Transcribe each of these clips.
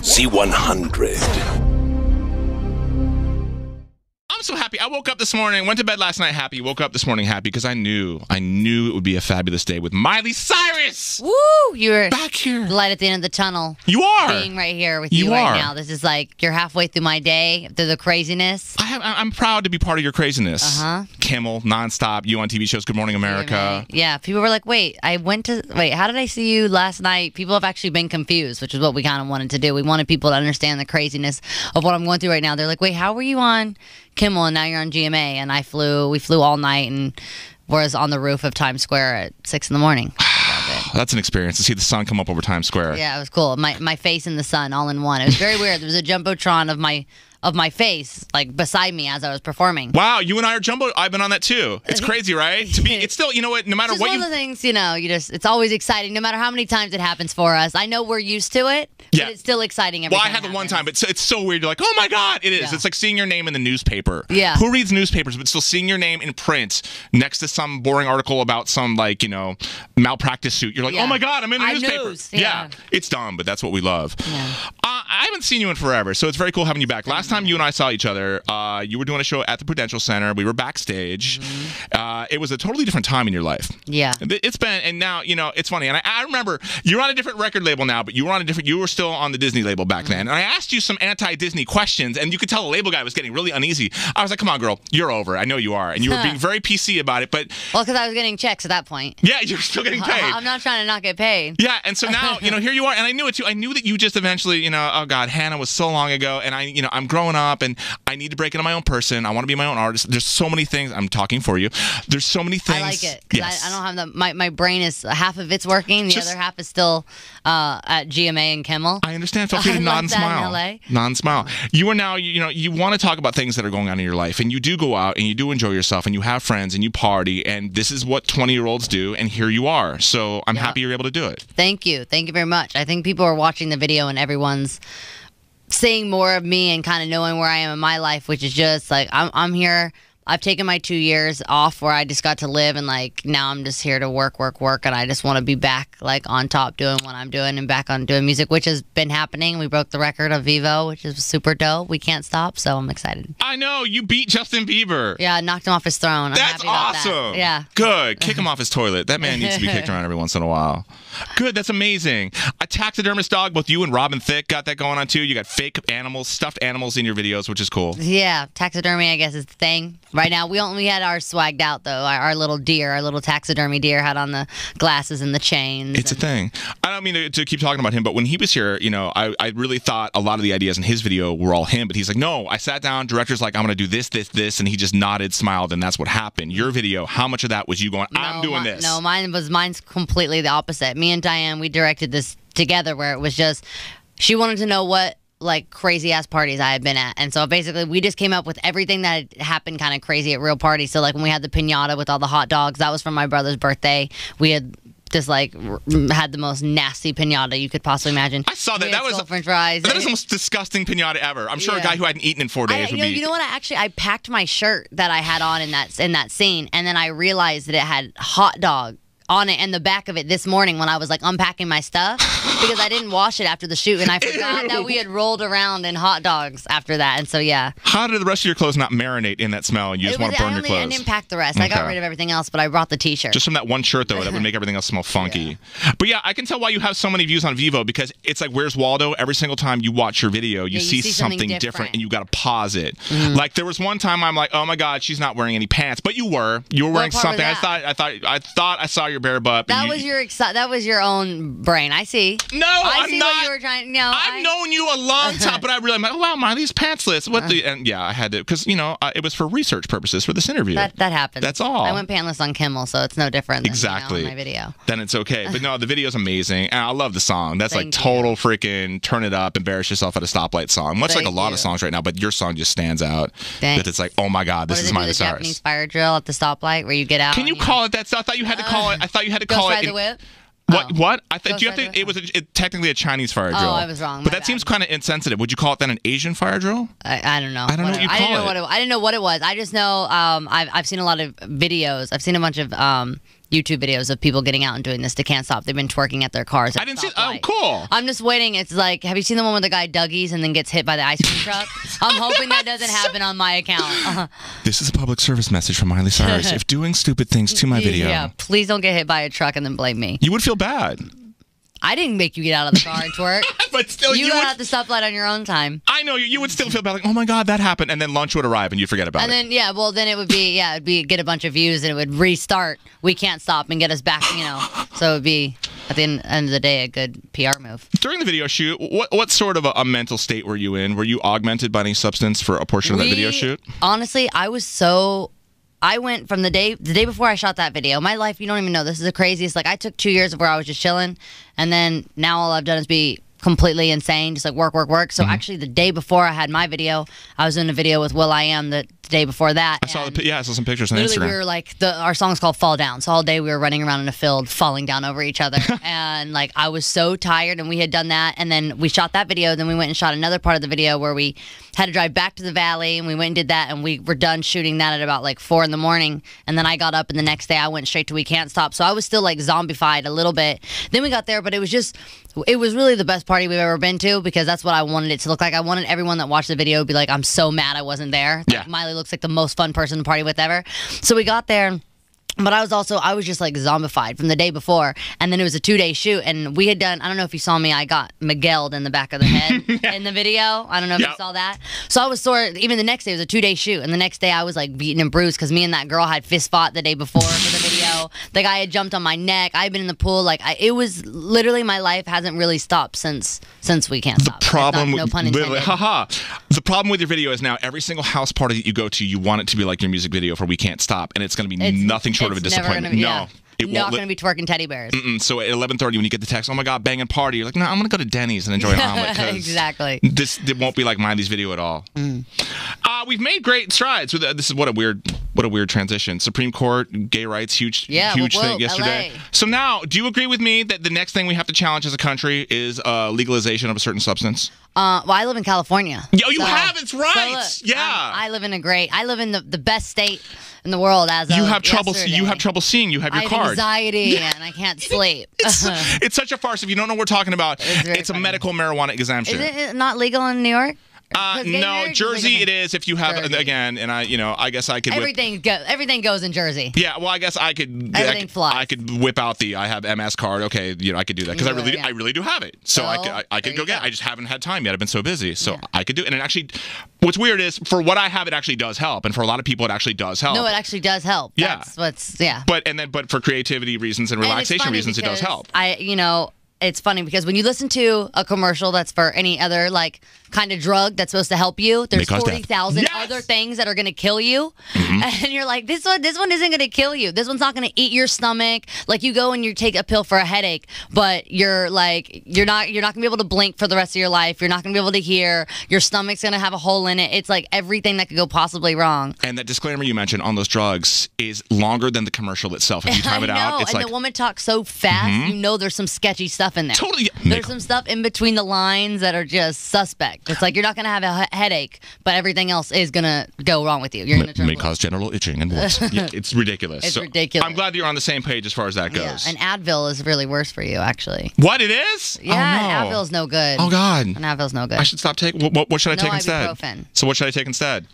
Z100. I'm so happy. I woke up this morning, went to bed last night happy, woke up this morning happy because I knew it would be a fabulous day with Miley Cyrus. Woo! You're back here. The light at the end of the tunnel. You are. Being right here with you right now. This is like you're halfway through my day, through the craziness. I'm proud to be part of your craziness. Kimmel, nonstop, you on TV shows, Good Morning America. Yeah, people were like, wait, how did I see you last night? People have actually been confused, which is what we kind of wanted to do. We wanted people to understand the craziness of what I'm going through right now. They're like, wait, how were you on Kimmel and now you're on GMA? And we flew all night and was on the roof of Times Square at 6 in the morning. That's an experience to see the sun come up over Times Square. Yeah, it was cool. My face in the sun all in one. It was very weird. There was a jumbotron of my face like beside me as I was performing. Wow, you and I are jumbo. I've been on that too. It's crazy, right? It's still, you know what, no matter what one of the things, it's always exciting no matter how many times it happens for us. I know we're used to it, but it's still exciting every time. Well, I had the one time, but it's so weird. You're like, oh my God, it is. Yeah. It's like seeing your name in the newspaper. Yeah. Who reads newspapers, but still seeing your name in print next to some boring article about some malpractice suit. You're like, oh my God, I'm in the newspaper. News. Yeah. It's dumb, but that's what we love. Yeah. I haven't seen you in forever, so it's very cool having you back. Last time you and I saw each other, you were doing a show at the Prudential Center. We were backstage. It was a totally different time in your life. Yeah. It's been, and now, it's funny. And I remember you're on a different record label now, but you were still on the Disney label back then. And I asked you some anti-Disney questions, and you could tell the label guy was getting really uneasy. I was like, come on, girl, you're over. I know you are. And you were being very PC about it, but... Well, because I was getting checks at that point. Yeah, you're still getting paid. I'm not trying to not get paid. Yeah, and so now, here you are, and I knew it too. I knew that you just eventually, oh God, Hannah was so long ago, and I'm growing up, and I need to break into my own person. I want to be my own artist. There's so many things. I'm talking for you. There's so many things. I like it. Yes. I don't have my brain is half of it's working. The other half is still at GMA and Kimmel. I understand. Feel free to nod and smile. Nod and smile. You are now, you want to talk about things that are going on in your life, and you do go out and you do enjoy yourself, and you have friends and you party, and this is what 20-year-olds do, and here you are. So I'm happy you're able to do it. Thank you. Thank you very much. I think people are watching the video and everyone's seeing more of me and kind of knowing where I am in my life, which is just like I'm here. I've taken my 2 years off where I just got to live, and now I'm just here to work, and I just want to be back on top doing what I'm doing and back on doing music, which has been happening. We broke the record of Vivo, which is super dope. We can't stop, so I'm excited. I know, you beat Justin Bieber. Yeah, I knocked him off his throne. That's awesome. That. Yeah. Good. Kick him off his toilet. That man needs to be kicked around every once in a while. Good. That's amazing. A taxidermist dog, both you and Robin Thicke got that going on too. You got fake animals, stuffed animals in your videos, which is cool. Yeah, taxidermy, I guess, is the thing. Right now, we had ours swagged out, though. Our little deer, our little taxidermy deer had on the glasses and the chains. It's a thing. I don't mean to keep talking about him, but when he was here, I really thought a lot of the ideas in his video were all him, but he's like, no, I sat down, director's like, I'm going to do this, and he just nodded, smiled, and that's what happened. Your video, how much of that was you going, I'm doing this? No, mine's completely the opposite. Me and Diane, we directed this together where it was just, she wanted to know what crazy ass parties I had been at, and so basically we just came up with everything that had happened kind of crazy at real parties. So when we had the piñata with all the hot dogs, that was for my brother's birthday. We had just had the most nasty piñata you could possibly imagine. I saw that. That was French fries. That is the most disgusting piñata ever. I'm sure a guy who hadn't eaten in 4 days would be. You know what? I packed my shirt that I had on in that scene, and then I realized that it had hot dog on it and the back of it this morning when I was unpacking my stuff because I didn't wash it after the shoot, and I forgot that we had rolled around in hot dogs after that, and so yeah. How did the rest of your clothes not marinate in that smell and you just want to burn your clothes? I didn't pack the rest. Okay. I got rid of everything else, but I brought the t-shirt. Just from that one shirt though, that would make everything else smell funky. Yeah. But yeah, I can tell why you have so many views on Vivo, because it's like Where's Waldo? Every single time you watch your video, you see something different and you got to pause it. There was one time I'm like, oh my God, she's not wearing any pants, but you were wearing something. I thought I saw your bare butt. That was your own brain. I see. No, I'm not. What you were trying. No, I've known you a long time, but I really, oh wow, Miley's pantsless. And yeah, I had to, because it was for research purposes for this interview. That happens. That's all. I went pantless on Kimmel, so it's no different than my video. Then it's okay. But no, the video's amazing, and I love the song. That's total freaking turn it up, embarrass yourself at a stoplight song. Much like a lot of songs right now, but your song just stands out. That it's like, oh my God, this is Miley Cyrus. Japanese fire drill at the stoplight where you get out. Can you call it that stuff? I thought you had to call it. I thought you had to call it. The whip? What? I thought you have to. It was technically a Chinese fire drill. Oh, I was wrong. But that seems kind of insensitive. Would you call it then an Asian fire drill? I don't know. I don't know what you call it. I didn't know what it was. I just know I've seen a lot of videos. I've seen a bunch of YouTube videos of people getting out and doing this to Can't Stop. They've been twerking at their cars. I didn't see. Oh, cool. I'm just waiting. It's like, have you seen the one where the guy Dougie's and then gets hit by the ice cream truck? I'm hoping that doesn't happen on my account. This is a public service message from Miley Cyrus. If doing stupid things to my video. Yeah, please don't get hit by a truck and then blame me. You would feel bad. I didn't make you get out of the car and twerk. But still, you got at the stoplight on your own time. I know you would still feel bad, like, oh my God, that happened, and then lunch would arrive and you'd forget about it. And then then it would be get a bunch of views and it would restart. We Can't Stop and get us back, So it would be at the end of the day a good PR move. During the video shoot, what sort of a mental state were you in? Were you augmented by any substance for a portion of that video shoot? Honestly, I went from the day before I shot that video. My life, you don't even know. This is the craziest. Like, I took 2 years of where I was just chilling, and then now all I've done is be completely insane, just like work, work, work. So actually, the day before I had my video, I was in a video with will.i.am the day before that. I saw some pictures on Instagram. We were like, our song's called Fall Down. So all day we were running around in a field, falling down over each other. And like, I was so tired, and we had done that. And then we shot that video. Then we went and shot another part of the video where we had to drive back to the valley, and we went and did that. And we were done shooting that at about like 4 a.m. And then I got up, and the next day I went straight to We Can't Stop. So I was still like zombified a little bit. Then we got there, but it was really the best party we've ever been to, because that's what I wanted it to look like. I wanted everyone that watched the video to be like, I'm so mad I wasn't there. Like, Miley looks like the most fun person to party with ever. So we got there, but I was just like zombified from the day before. And then it was a 2-day shoot, and we had done, I don't know if you saw me, I got Miguel'd in the back of the head in the video. I don't know if you saw that. So I was sore. Even the next day, it was a 2-day shoot, and the next day I was like beaten and bruised because me and that girl had fist fought the day before for the video. The guy had jumped on my neck. I had been in the pool. Like, it was literally, my life hasn't really stopped since We Can't Stop. The problem, no pun intended. The problem with your video is now every single house party that you go to, you want it to be like your music video for We Can't Stop, and it's going to be nothing short of a disappointment. It's not going to be twerking teddy bears. So at 11:30, when you get the text, oh my God, banging party, you're like, no, I'm going to go to Denny's and enjoy an omelet. Exactly. It won't be like Miley's video at all. We've made great strides with this. Is what a weird transition. Supreme Court, gay rights, huge thing yesterday. LA. So now, do you agree with me that the next thing we have to challenge as a country is legalization of a certain substance? Well, I live in California. You have, it's right. So look, I live in the best state in the world as you of have trouble. yesterday. You have trouble seeing. You have your I have card. Anxiety and I can't sleep. It's such a farce. If you don't know what we're talking about, it's a medical marijuana exemption. Is it not legal in New York? No, Jersey it is. If you have again, and I guess I could. Everything goes in Jersey. Yeah, well, I guess I could. Everything flies. I could whip out I have MS card. Okay, I could do that because I really do have it. So I could go get it. I just haven't had time yet. I've been so busy. So I could do it. And it actually, what's weird is for what I have, it actually does help, and for a lot of people, it actually does help. No, it actually does help. Yeah. But for creativity reasons and relaxation reasons, it does help. It's funny because when you listen to a commercial that's for any other kind of drug that's supposed to help you, there's 40,000 other things that are going to kill you, and you're like, this one isn't going to kill you. This one's not going to eat your stomach. Like, you go and you take a pill for a headache, but you're not going to be able to blink for the rest of your life. You're not going to be able to hear. Your stomach's going to have a hole in it. It's like everything that could go possibly wrong. And that disclaimer you mentioned on those drugs is longer than the commercial itself. If you time it out, it's and the woman talks so fast, there's some sketchy stuff in there. Totally. There's some stuff in between the lines that are just suspect. It's like you're not going to have a headache, but everything else is going to go wrong with you. You're going to may cause general itching and warts. It's ridiculous. It's ridiculous. I'm glad you're on the same page as far as that goes. Yeah, and Advil is really worse for you, actually. What, it is? Yeah, Advil's no good. Oh, God. And Advil's no good. I should stop taking. What should I take instead? Ibuprofen. So what should I take instead?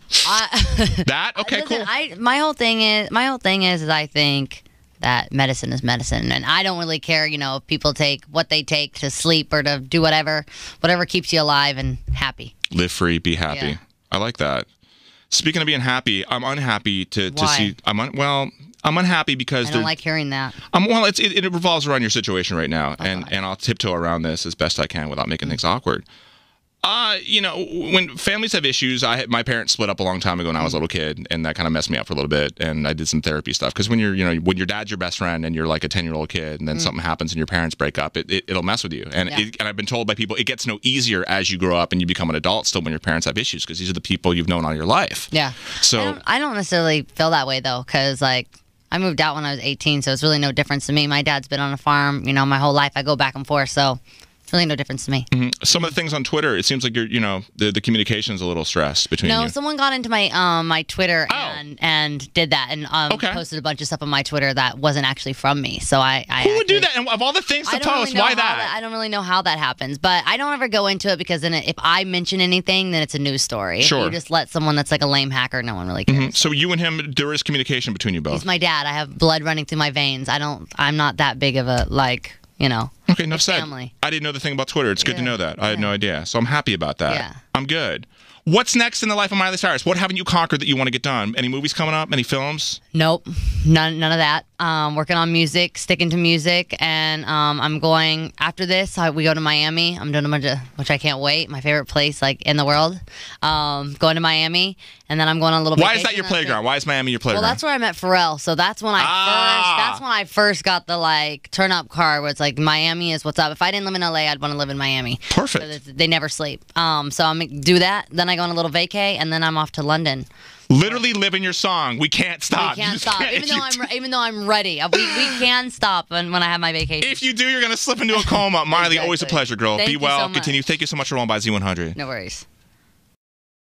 That? Okay, listen, cool. My whole thing is I think that medicine is medicine, and I don't really care, if people take what they take to sleep or to do whatever keeps you alive and happy. Live free, be happy. Yeah. I like that. Speaking of being happy, I'm unhappy to see. I'm unhappy because I don't like hearing that. It revolves around your situation right now, and I'll tiptoe around this as best I can without making things awkward. When families have issues, my parents split up a long time ago when I was a little kid, and that kind of messed me up for a little bit. And I did some therapy stuff because when when your dad's your best friend and you're like a 10-year-old kid, and then something happens and your parents break up, it'll mess with you. And and I've been told by people it gets no easier as you grow up and you become an adult. Still, when your parents have issues, because these are the people you've known all your life. Yeah. So I don't necessarily feel that way though, because I moved out when I was 18, so it's really no difference to me. My dad's been on a farm, my whole life. I go back and forth, so Really no difference to me. Some of the things on Twitter, it seems like you're, the communication's a little stressed between you. No, someone got into my my Twitter and did that and posted a bunch of stuff on my Twitter that wasn't actually from me. So Who would do that? And of all the things to post, why that? I don't really know how that happens, but I don't ever go into it because then if I mention anything, then it's a news story. Sure. If you just let someone that's like a lame hacker, no one really cares. So you and him, there is communication between you both. He's my dad. I have blood running through my veins. I'm not that big of a Okay, enough said. Family. I didn't know the thing about Twitter. It's good to know that. I had no idea. So I'm happy about that. Yeah. I'm good. What's next in the life of Miley Cyrus? What haven't you conquered that you want to get done? Any movies coming up? Any films? Nope. None of that. Working on music, sticking to music, and I'm going, after this, we go to Miami. I'm doing a bunch of, which I can't wait, my favorite place in the world. Going to Miami, and then I'm going on a little vacation. Why is that your playground? Why is Miami your playground? Well, that's where I met Pharrell, so that's when I first got the turn up card where it's like Miami is what's up. If I didn't live in LA, I'd want to live in Miami. Perfect. So they never sleep. So I'm gonna do that. Then I go on a little vacay, and then I'm off to London. Literally living your song. We can't stop. We can't stop. Even though I'm ready, we can stop when I have my vacation. If you do, you're gonna slip into a coma. Miley, always a pleasure, girl. Be well. So continue. Thank you so much for rolling by Z100. No worries.